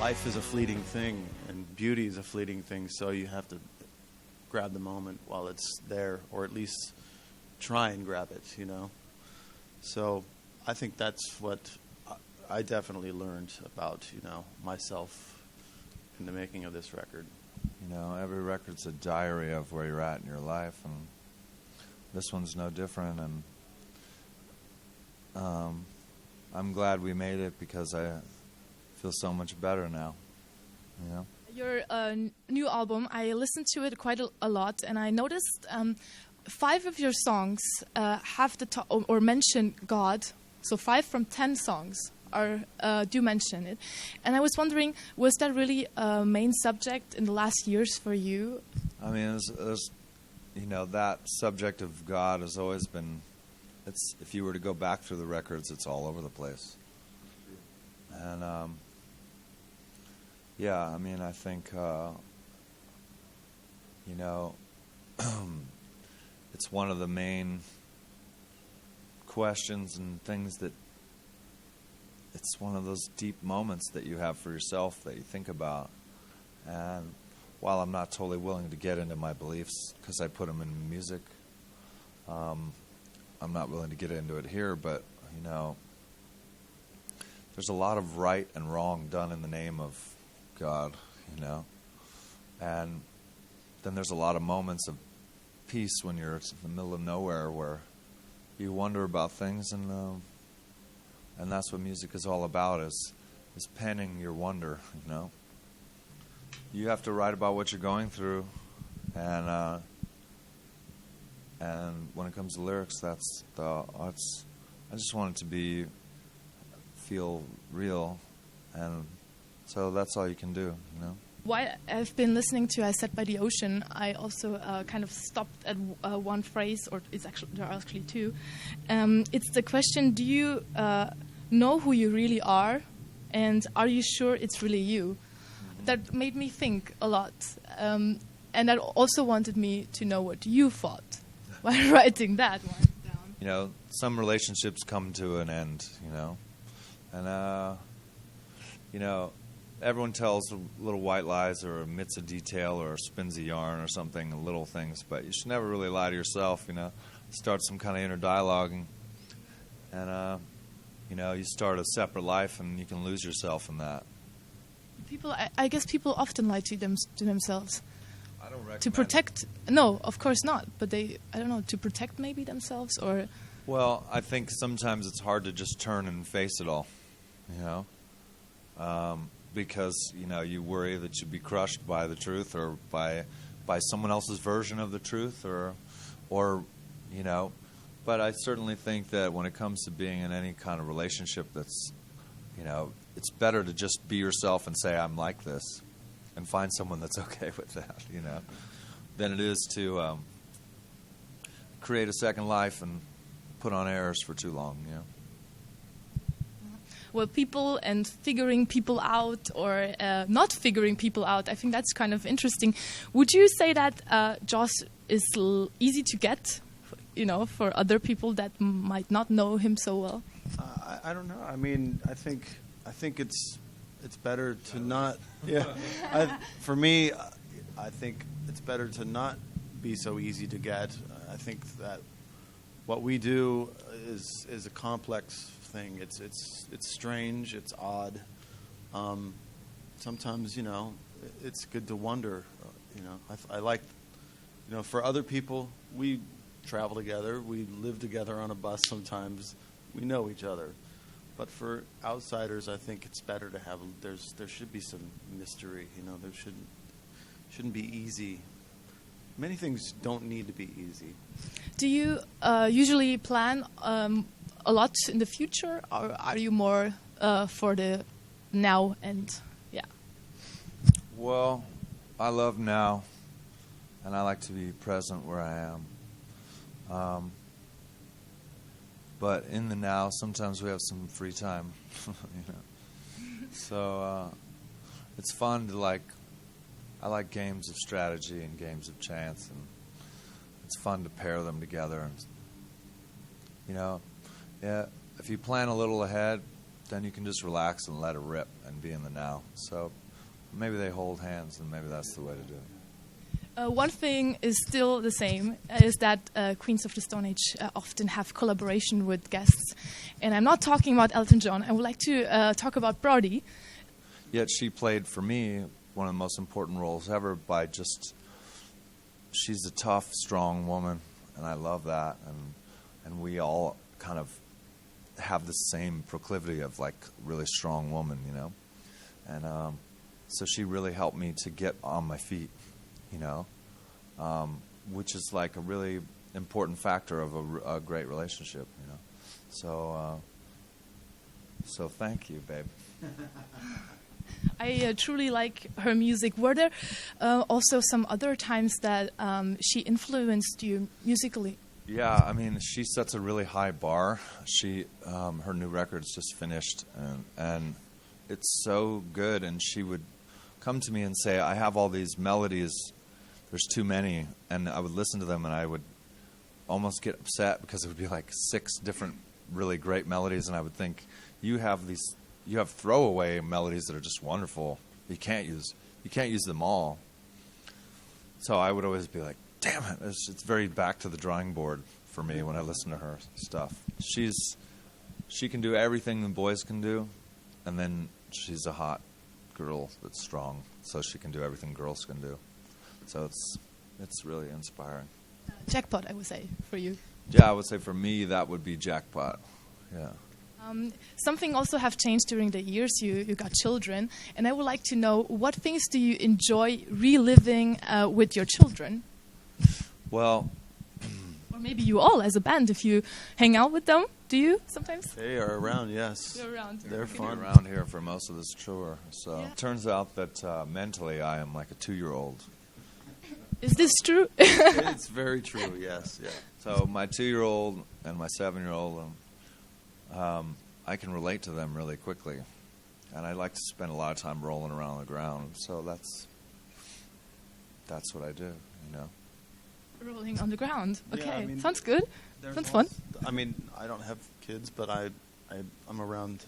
life is a fleeting thing, and beauty is a fleeting thing, so you have to grab the moment while it's there, or at least try and grab it, you know. So I think that's what I definitely learned about, you know, myself in the making of this record. You know, every record's a diary of where you're at in your life, and this one's no different, and I'm glad we made it because I feel so much better now, you know. Your new album, I listened to it quite a lot, and I noticed 5 of your songs have the or mention God. So 5 from 10 songs do mention it, and I was wondering, was that really a main subject in the last years for you? I mean, you know, that subject of God has always been. It's, if you were to go back through the records, it's all over the place, and yeah, I mean, I think you know, it's one of the main questions and things that. It's one of those deep moments that you have for yourself that you think about. And while I'm not totally willing to get into my beliefs because I put them in music, I'm not willing to get into it here, but, you know, there's a lot of right and wrong done in the name of God, you know. And then there's a lot of moments of peace when you're in the middle of nowhere where you wonder about things, and that's what music is all about, is penning your wonder, you know. You have to write about what you're going through, and when it comes to lyrics, that's the arts. I just want it to feel real, and so that's all you can do, you know. While I've been listening to I Sat by the Ocean, I also kind of stopped at one phrase, or there are actually 2. It's the question, do you know who you really are, and are you sure it's really you? That made me think a lot, and that also wanted me to know what you thought while writing that one down. You know, some relationships come to an end, you know, and you know, everyone tells little white lies or omits a detail or spins a yarn or something, little things, but you should never really lie to yourself, you know. Start some kind of inner dialogue, and you know, you start a separate life, and you can lose yourself in that. I guess people often lie to themselves. I don't recommend to protect. No, of course not. But I don't know, to protect maybe themselves, or. Well, I think sometimes it's hard to just turn and face it all, you know, because, you know, you worry that you'd be crushed by the truth, or by someone else's version of the truth, or you know. But I certainly think that when it comes to being in any kind of relationship that's, you know, it's better to just be yourself and say, I'm like this, and find someone that's okay with that, you know, than it is to create a second life and put on airs for too long, you know. Well, people and figuring people out, or not figuring people out, I think that's kind of interesting. Would you say that Joss is easy to get? You know, for other people that might not know him so well? I don't know. I mean, I think it's better to not. Yeah. For me, I think it's better to not be so easy to get. I think that what we do is a complex thing. It's strange. It's odd. Sometimes, you know, it's good to wonder. You know, I like, you know, for other people, we travel together, we live together on a bus sometimes, we know each other. But for outsiders, I think it's better to have, there should be some mystery, you know, there shouldn't be easy. Many things don't need to be easy. Do you usually plan a lot in the future, or are you more for the now and, yeah? Well, I love now, and I like to be present where I am. But in the now, sometimes we have some free time, you know. So it's fun to I like games of strategy and games of chance, and it's fun to pair them together. And, you know, yeah, if you plan a little ahead, then you can just relax and let it rip and be in the now. So maybe they hold hands, and maybe that's the way to do it. One thing is still the same, is that Queens of the Stone Age often have collaboration with guests. And I'm not talking about Elton John. I would like to talk about Brody. Yet she played, for me, one of the most important roles ever by just... She's a tough, strong woman, and I love that. And we all kind of have the same proclivity of, like, really strong woman, you know? And so she really helped me to get on my feet, you know, which is like a really important factor of a great relationship, you know. So thank you, babe. I truly like her music. Were there also some other times that she influenced you musically? Yeah, I mean, she sets a really high bar. Her new record's just finished, and it's so good. And she would come to me and say, I have all these melodies, there's too many, and I would listen to them and I would almost get upset because it would be like 6 different really great melodies, and I would think, you have throwaway melodies that are just wonderful. You can't use them all. So I would always be like, damn it, it's very back to the drawing board for me when I listen to her stuff. She can do everything the boys can do, and then she's a hot girl that's strong, so she can do everything girls can do. So it's really inspiring. Jackpot, I would say, for you. Yeah, I would say for me that would be jackpot. Yeah. Something also have changed during the years. You got children, and I would like to know, what things do you enjoy reliving with your children? Well, or maybe you all as a band, if you hang out with them. Do you sometimes? They are around, yes. They're around. They're fun. Around here for most of this tour. So Yeah. it turns out that mentally I am like a 2-year-old. Is this true? It's very true, yes. Yeah. So my 2-year-old and my 7-year-old, I can relate to them really quickly. And I like to spend a lot of time rolling around on the ground. So that's what I do, you know. Rolling on the ground. Okay, Yeah, I mean, sounds good. Sounds fun. I mean, I don't have kids, but I'm around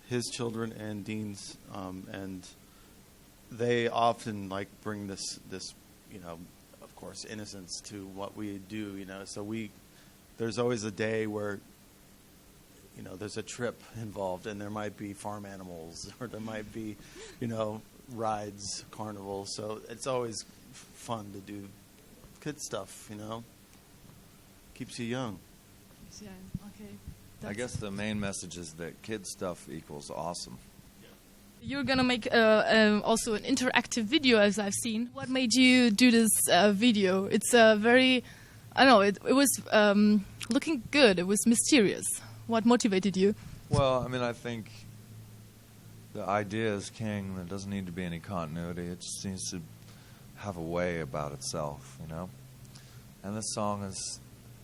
his children and Dean's, and they often like bring this, you know, of course, innocence to what we do, you know. So there's always a day where, you know, there's a trip involved, and there might be farm animals, or there might be, you know, rides, carnivals. So it's always fun to do kid stuff, you know. Keeps you young. Yeah, okay. I guess the main message is that kid stuff equals awesome. You're gonna make also an interactive video, as I've seen. What made you do this video? It's very, I don't know, it was looking good. It was mysterious. What motivated you? Well, I mean, I think the idea is king. There doesn't need to be any continuity. It just needs to have a way about itself, you know. And this song is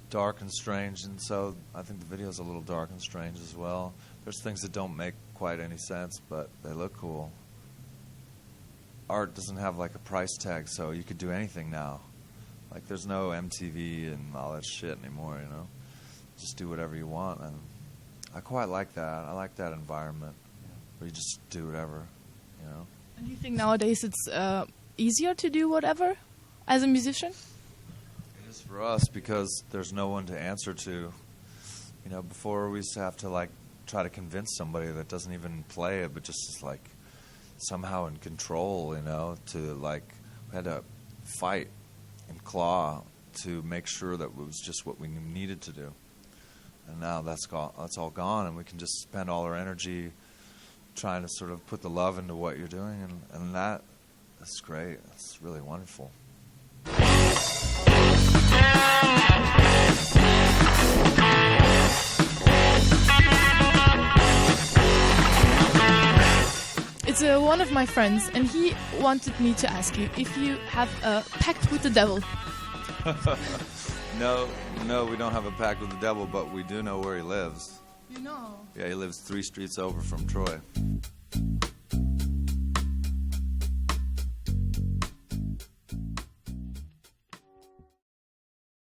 dark and strange, and so I think the video is a little dark and strange as well. There's things that don't make quite any sense, but they look cool. Art doesn't have like a price tag, so you could do anything now. Like there's no MTV and all that shit anymore, you know. Just do whatever you want, and I quite like that. I like that environment where you just do whatever, you know. And you think nowadays it's easier to do whatever as a musician? It is for us because there's no one to answer to. You know, before we used to have to like try to convince somebody that doesn't even play it, but just is like somehow in control, you know, to like, we had to fight and claw to make sure that it was just what we needed to do. And now that's all gone, and we can just spend all our energy trying to sort of put the love into what you're doing, and that's great. It's really wonderful. It's one of my friends, and he wanted me to ask you if you have a pact with the devil. No, we don't have a pact with the devil, but we do know where he lives. You know. Yeah, he lives 3 streets over from Troy.